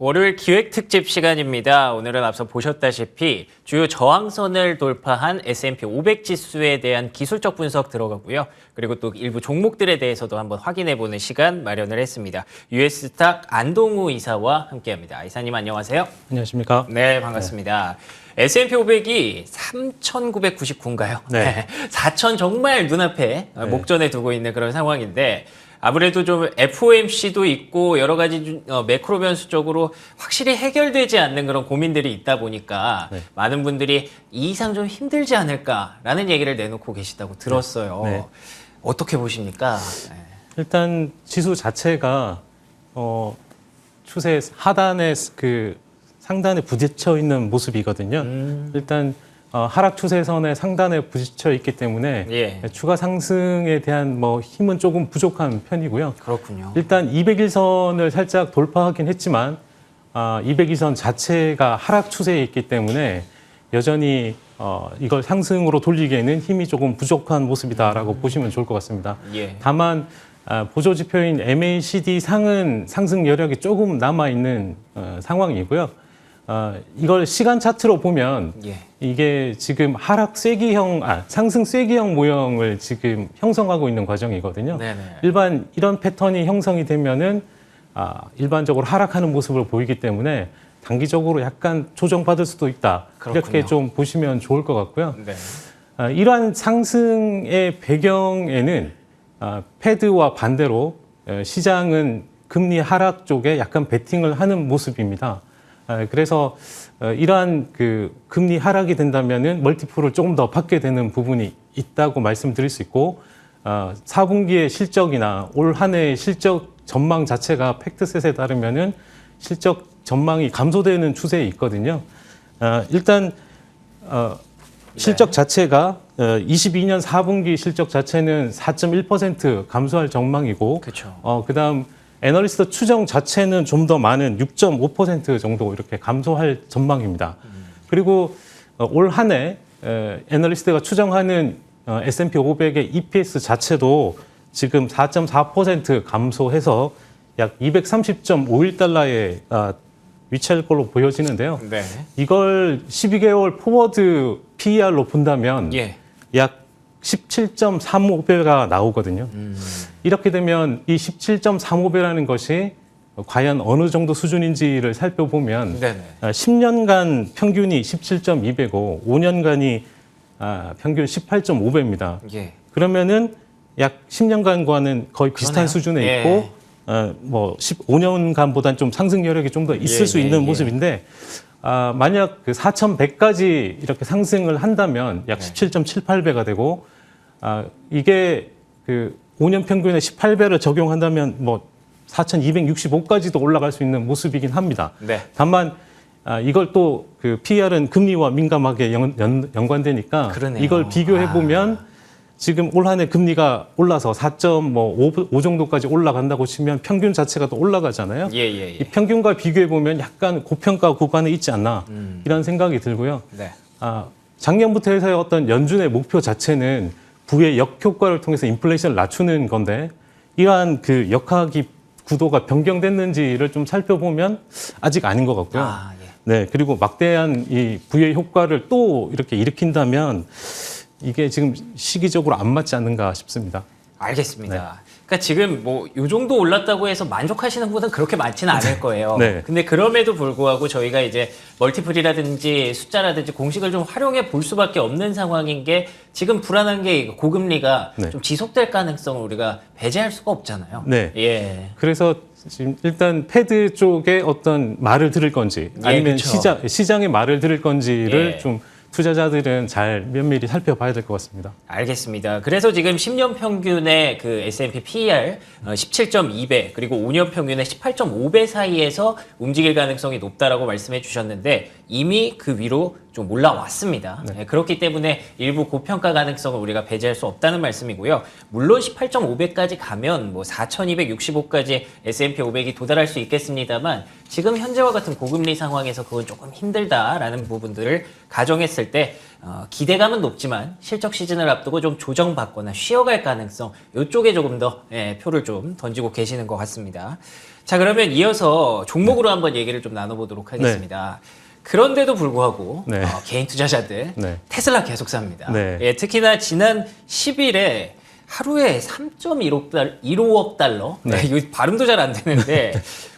월요일 기획 특집 시간입니다. 오늘은 앞서 보셨다시피 주요 저항선을 돌파한 S&P 500 지수에 대한 기술적 분석 들어가고요. 그리고 또 일부 종목들에 대해서도 한번 확인해보는 시간 마련을 했습니다. 유에스탁 안동우 이사와 함께합니다. 이사님 안녕하세요. 안녕하십니까? 네, 반갑습니다. S&P 500이 3,999인가요? 네. 4,000 정말 눈앞에 목전에 두고 있는 그런 상황인데 아무래도 좀 FOMC도 있고 여러 가지 매크로 변수 쪽으로 확실히 해결되지 않는 그런 고민들이 있다 보니까 많은 분들이 이 이상 좀 힘들지 않을까라는 얘기를 내놓고 계시다고 들었어요. 네. 어떻게 보십니까? 일단 지수 자체가 추세 하단에 상단에 부딪혀 있는 모습이거든요. 일단 하락 추세선의 상단에 부딪혀 있기 때문에 추가 상승에 대한 힘은 조금 부족한 편이고요. 그렇군요. 일단 200일선을 살짝 돌파하긴 했지만 200일선 자체가 하락 추세에 있기 때문에 여전히 이걸 상승으로 돌리기에는 힘이 조금 부족한 모습이다라고 보시면 좋을 것 같습니다. 다만 보조 지표인 MACD 상은 상승 여력이 조금 남아 있는 상황이고요. 이걸 시간 차트로 보면 이게 지금 상승 쐐기형 모형을 지금 형성하고 있는 과정이거든요. 일반 이런 패턴이 형성이 되면은 일반적으로 하락하는 모습을 보이기 때문에 단기적으로 약간 조정받을 수도 있다. 그렇군요. 이렇게 좀 보시면 좋을 것 같고요. 이러한 상승의 배경에는 패드와 반대로 시장은 금리 하락 쪽에 약간 베팅을 하는 모습입니다. 그래서 이러한 금리 하락이 된다면은 멀티플을 조금 더 받게 되는 부분이 있다고 말씀드릴 수 있고 4분기의 실적이나 올 한 해의 실적 전망 자체가 팩트셋에 따르면은 실적 전망이 감소되는 추세에 있거든요. 일단 실적 자체가 22년 4분기 실적 자체는 4.1% 감소할 전망이고 그다음 애널리스트 추정 자체는 좀 더 많은 6.5% 정도 이렇게 감소할 전망입니다. 그리고 올 한 해 애널리스트가 추정하는 S&P 500의 EPS 자체도 지금 4.4% 감소해서 약 230.51달러에 위치할 걸로 보여지는데요. 이걸 12개월 포워드 PER로 본다면 약 17.35배가 나오거든요. 이렇게 되면 이 17.35배라는 것이 과연 어느 정도 수준인지를 살펴보면 10년간 평균이 17.2배고 5년간이 평균 18.5배입니다. 그러면은 약 10년간과는 거의 비슷한 수준에 있고 15년간보다는 좀 상승 여력이 좀 더 있을 수 있는 모습인데 만약 4,100까지 이렇게 상승을 한다면 약 17.78배가 되고 이게 5년 평균에 18배를 적용한다면 4,265까지도 올라갈 수 있는 모습이긴 합니다. 다만 이걸 또 PER은 금리와 민감하게 연관되니까 이걸 비교해 보면 지금 올 한 해 금리가 올라서 4.5 정도까지 올라간다고 치면 평균 자체가 또 올라가잖아요. 이 평균과 비교해 보면 약간 고평가 구간에 있지 않나 이런 생각이 들고요. 작년부터 해서의 어떤 연준의 목표 자체는 부의 역효과를 통해서 인플레이션을 낮추는 건데 이러한 역학이 구도가 변경됐는지를 좀 살펴보면 아직 아닌 것 같고요. 그리고 막대한 이 부의 효과를 또 이렇게 일으킨다면 이게 지금 시기적으로 안 맞지 않는가 싶습니다. 알겠습니다. 그러니까 지금 이 정도 올랐다고 해서 만족하시는 분은 그렇게 많지는 않을 거예요. 근데 그럼에도 불구하고 저희가 이제 멀티플이라든지 숫자라든지 공식을 좀 활용해 볼 수밖에 없는 상황인 게 지금 불안한 게 고금리가 좀 지속될 가능성을 우리가 배제할 수가 없잖아요. 그래서 지금 일단 패드 쪽에 어떤 말을 들을 건지 아니면 시장의 말을 들을 건지를 좀 투자자들은 잘 면밀히 살펴봐야 될 것 같습니다. 알겠습니다. 그래서 지금 10년 평균의 S&P PER 17.2배 그리고 5년 평균의 18.5배 사이에서 움직일 가능성이 높다라고 말씀해 주셨는데 이미 그 위로 좀 올라왔습니다. 그렇기 때문에 일부 고평가 가능성을 우리가 배제할 수 없다는 말씀이고요. 물론 18.5배까지 가면 4,265까지 S&P 500이 도달할 수 있겠습니다만 지금 현재와 같은 고금리 상황에서 그건 조금 힘들다라는 부분들을 가정했을 때 기대감은 높지만 실적 시즌을 앞두고 좀 조정받거나 쉬어갈 가능성 이쪽에 조금 더 표를 좀 던지고 계시는 것 같습니다. 자, 그러면 이어서 종목으로 한번 얘기를 좀 나눠보도록 하겠습니다. 그런데도 불구하고 네. 개인 투자자들 네. 테슬라 계속 삽니다. 네. 예, 특히나 지난 10일에 하루에 3.15억 달러. 네. 이거 발음도 잘 안 되는데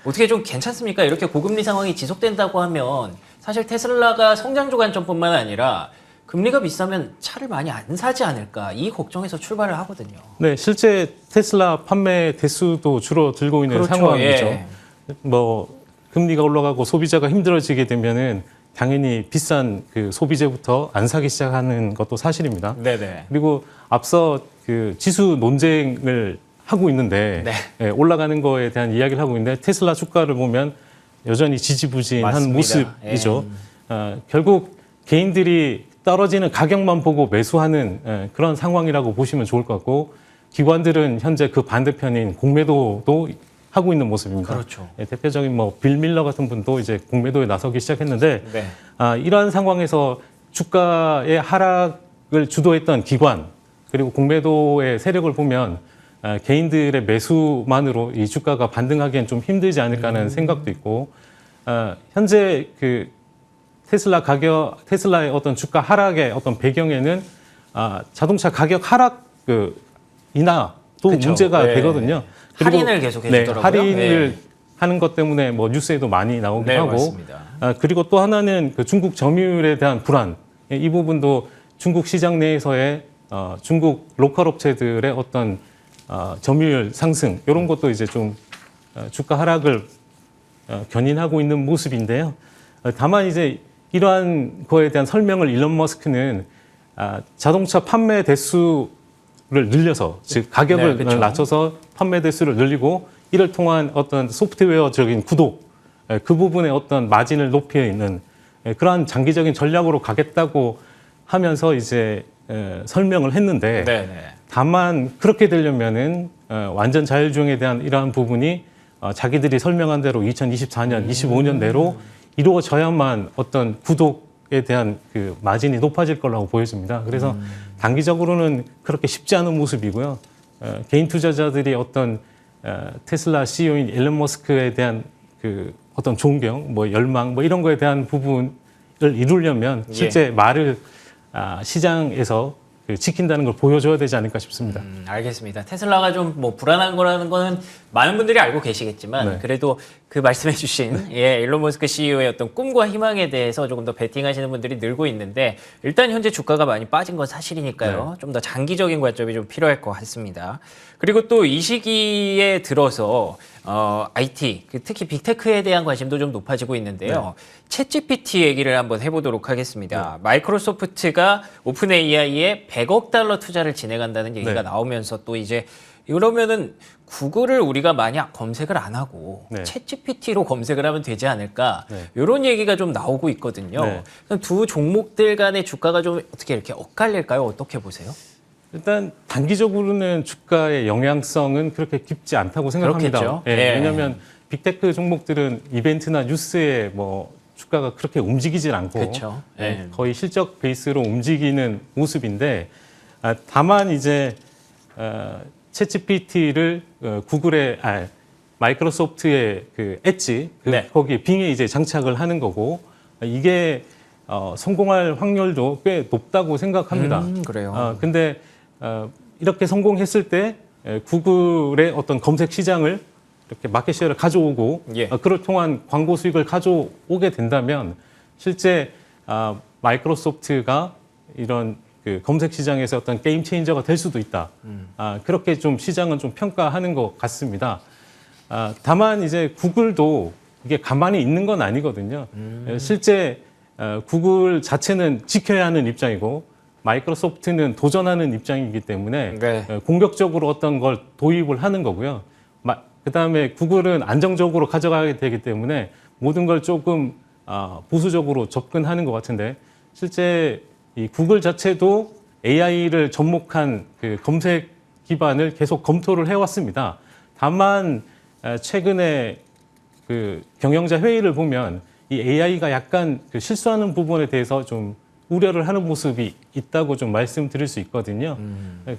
어떻게 좀 괜찮습니까? 이렇게 고금리 상황이 지속된다고 하면 사실 테슬라가 성장주 관점뿐만 아니라 금리가 비싸면 차를 많이 안 사지 않을까 이 걱정에서 출발을 하거든요. 네, 실제 테슬라 판매 대수도 줄어들고 있는 그렇죠. 상황이죠. 예. 뭐 금리가 올라가고 소비자가 힘들어지게 되면은 당연히 비싼 그 소비재부터 안 사기 시작하는 것도 사실입니다. 네네. 그리고 앞서 그 지수 논쟁을 하고 있는데 네. 예, 올라가는 거에 대한 이야기를 하고 있는데 테슬라 주가를 보면 여전히 지지부진한 맞습니다. 모습이죠. 결국 개인들이 떨어지는 가격만 보고 매수하는 그런 상황이라고 보시면 좋을 것 같고 기관들은 현재 그 반대편인 공매도도 하고 있는 모습입니다. 그렇죠. 예, 대표적인 뭐 빌 밀러 같은 분도 이제 공매도에 나서기 시작했는데 네. 이러한 상황에서 주가의 하락을 주도했던 기관 그리고 공매도의 세력을 보면 개인들의 매수만으로 이 주가가 반등하기엔 좀 힘들지 않을까 하는 생각도 있고 현재 그 테슬라의 어떤 주가 하락의 어떤 배경에는 자동차 가격 하락 인하도 그쵸. 문제가 네. 되거든요. 할인을 계속 해주더라고요. 할인을 네. 하는 것 때문에 뭐 뉴스에도 많이 나오기도 네, 하고 맞습니다. 그리고 또 하나는 그 중국 점유율에 대한 불안 이 부분도 중국 시장 내에서의 중국 로컬 업체들의 어떤 점유율 상승 이런 것도 이제 좀 주가 하락을 견인하고 있는 모습인데요. 다만 이제 이러한 거에 대한 설명을 일론 머스크는 자동차 판매 대수를 늘려서 즉 가격을 네, 그렇죠. 낮춰서 판매 대수를 늘리고 이를 통한 어떤 소프트웨어적인 구독 그 부분의 어떤 마진을 높이는 그러한 장기적인 전략으로 가겠다고 하면서 이제 설명을 했는데 네네. 다만 그렇게 되려면은 완전 자율주행에 대한 이러한 부분이 자기들이 설명한 대로 2024년, 25년 내로 이루어져야만 어떤 구독에 대한 그 마진이 높아질 거라고 보여집니다. 그래서 단기적으로는 그렇게 쉽지 않은 모습이고요. 개인 투자자들이 어떤 테슬라 CEO인 일론 머스크에 대한 그 어떤 존경, 뭐 열망, 뭐 이런 거에 대한 부분을 이루려면 실제 말을 시장에서 지킨다는 걸 보여줘야 되지 않을까 싶습니다. 알겠습니다. 테슬라가 좀 뭐 불안한 거라는 거는 많은 분들이 알고 계시겠지만 네. 그래도 그 말씀해주신 일론 머스크 CEO의 어떤 꿈과 희망에 대해서 조금 더 베팅하시는 분들이 늘고 있는데 일단 현재 주가가 많이 빠진 건 사실이니까요. 좀 더 장기적인 관점이 좀 필요할 것 같습니다. 그리고 또 이 시기에 들어서 IT, 특히 빅테크에 대한 관심도 좀 높아지고 있는데요. 챗GPT 얘기를 한번 해보도록 하겠습니다. 마이크로소프트가 오픈 AI에 100억 달러 투자를 진행한다는 얘기가 나오면서 또 이제 그러면은 구글을 우리가 만약 검색을 안 하고 챗GPT로 검색을 하면 되지 않을까 이런 얘기가 좀 나오고 있거든요. 두 종목들 간의 주가가 좀 어떻게 이렇게 엇갈릴까요? 어떻게 보세요? 일단 단기적으로는 주가의 영향성은 그렇게 깊지 않다고 생각합니다. 그렇겠죠. 왜냐하면 빅테크 종목들은 이벤트나 뉴스에 뭐 주가가 그렇게 움직이질 않고 그렇죠. 거의 실적 베이스로 움직이는 모습인데 다만 이제 챗GPT를 구글의 마이크로소프트의 그 엣지 거기 빙에 이제 장착을 하는 거고 이게 성공할 확률도 꽤 높다고 생각합니다. 그래요. 근데 이렇게 성공했을 때 구글의 어떤 검색 시장을 이렇게 마켓쉐어를 가져오고 그를 통한 광고 수익을 가져오게 된다면 실제 마이크로소프트가 이런 그 검색 시장에서 어떤 게임 체인저가 될 수도 있다. 그렇게 좀 시장은 좀 평가하는 것 같습니다. 다만 이제 구글도 이게 가만히 있는 건 아니거든요. 실제 구글 자체는 지켜야 하는 입장이고 마이크로소프트는 도전하는 입장이기 때문에 공격적으로 어떤 걸 도입을 하는 거고요. 그다음에 구글은 안정적으로 가져가게 되기 때문에 모든 걸 조금 보수적으로 접근하는 것 같은데 실제 이 구글 자체도 AI를 접목한 그 검색 기반을 계속 검토를 해왔습니다. 다만 최근에 그 경영자 회의를 보면 이 AI가 약간 그 실수하는 부분에 대해서 좀 우려를 하는 모습이 있다고 좀 말씀드릴 수 있거든요.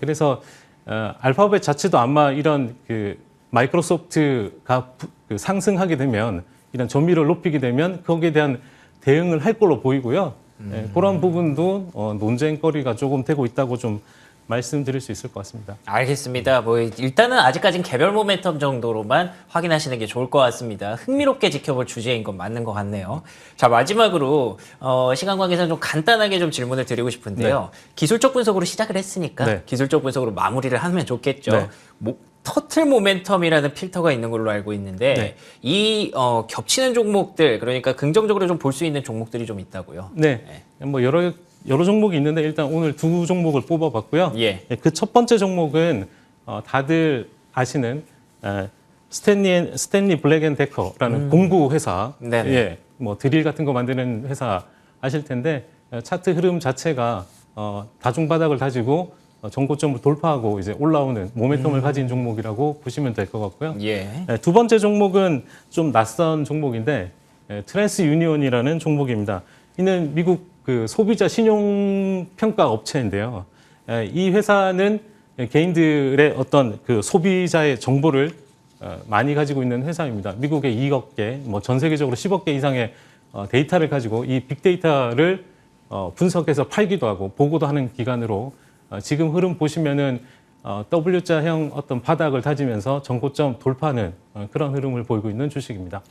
그래서 알파벳 자체도 아마 이런 그 마이크로소프트가 그 상승하게 되면 이런 점유율을 높이게 되면 거기에 대한 대응을 할 걸로 보이고요. 그런 부분도 논쟁거리가 조금 되고 있다고 좀 말씀드릴 수 있을 것 같습니다. 알겠습니다. 뭐 일단은 아직까진 개별 모멘텀 정도로만 확인하시는 게 좋을 것 같습니다. 흥미롭게 지켜볼 주제인 건 맞는 것 같네요. 자, 마지막으로 시간 관계상 좀 간단하게 좀 질문을 드리고 싶은데요. 기술적 분석으로 시작을 했으니까 네. 기술적 분석으로 마무리를 하면 좋겠죠. 네. 터틀 모멘텀이라는 필터가 있는 걸로 알고 있는데 네. 이 겹치는 종목들, 그러니까 긍정적으로 좀 볼 수 있는 종목들이 좀 있다고요. 네. 뭐 여러 종목이 있는데 일단 오늘 두 종목을 뽑아봤고요. 예. 그 첫 번째 종목은 다들 아시는 스탠리 블랙앤데커라는 공구 회사. 네네. 예. 뭐 드릴 같은 거 만드는 회사 아실 텐데 차트 흐름 자체가 다중 바닥을 다지고 전고점을 돌파하고 이제 올라오는 모멘텀을 가진 종목이라고 보시면 될 것 같고요. 예. 두 번째 종목은 좀 낯선 종목인데 트랜스 유니온이라는 종목입니다. 이는 미국 그 소비자 신용 평가 업체인데요. 이 회사는 개인들의 어떤 그 소비자의 정보를 많이 가지고 있는 회사입니다. 미국의 2억 개, 뭐 전 세계적으로 10억 개 이상의 데이터를 가지고 이 빅데이터를 분석해서 팔기도 하고 보고도 하는 기관으로 지금 흐름 보시면은 W자형 어떤 바닥을 다지면서 전고점 돌파하는 그런 흐름을 보이고 있는 주식입니다.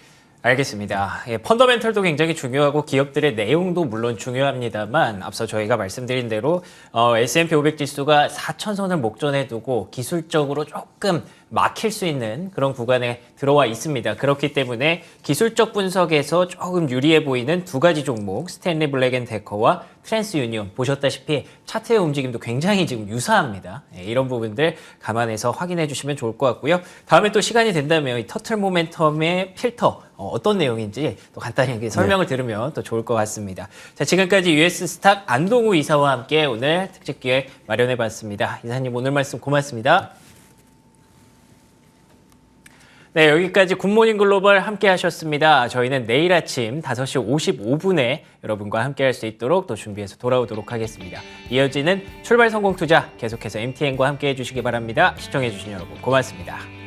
알겠습니다. 예, 펀더멘털도 굉장히 중요하고 기업들의 내용도 물론 중요합니다만 앞서 저희가 말씀드린 대로 S&P 500 지수가 4천선을 목전에 두고 기술적으로 조금 막힐 수 있는 그런 구간에 들어와 있습니다. 그렇기 때문에 기술적 분석에서 조금 유리해 보이는 두 가지 종목, 스탠리 블랙앤데커와 트랜스 유니온 보셨다시피 차트의 움직임도 굉장히 지금 유사합니다. 예, 이런 부분들 감안해서 확인해 주시면 좋을 것 같고요. 다음에 또 시간이 된다면 이 터틀 모멘텀의 필터 어떤 내용인지 또 간단히 설명을 들으면 또 좋을 것 같습니다. 자, 지금까지 US 스탁 안동우 이사와 함께 오늘 특집 기획 마련해 봤습니다. 이사님 오늘 말씀 고맙습니다. 네, 여기까지 굿모닝 글로벌 함께 하셨습니다. 저희는 내일 아침 5시 55분에 여러분과 함께 할 수 있도록 또 준비해서 돌아오도록 하겠습니다. 이어지는 출발 성공 투자 계속해서 MTN과 함께 해주시기 바랍니다. 시청해주신 여러분 고맙습니다.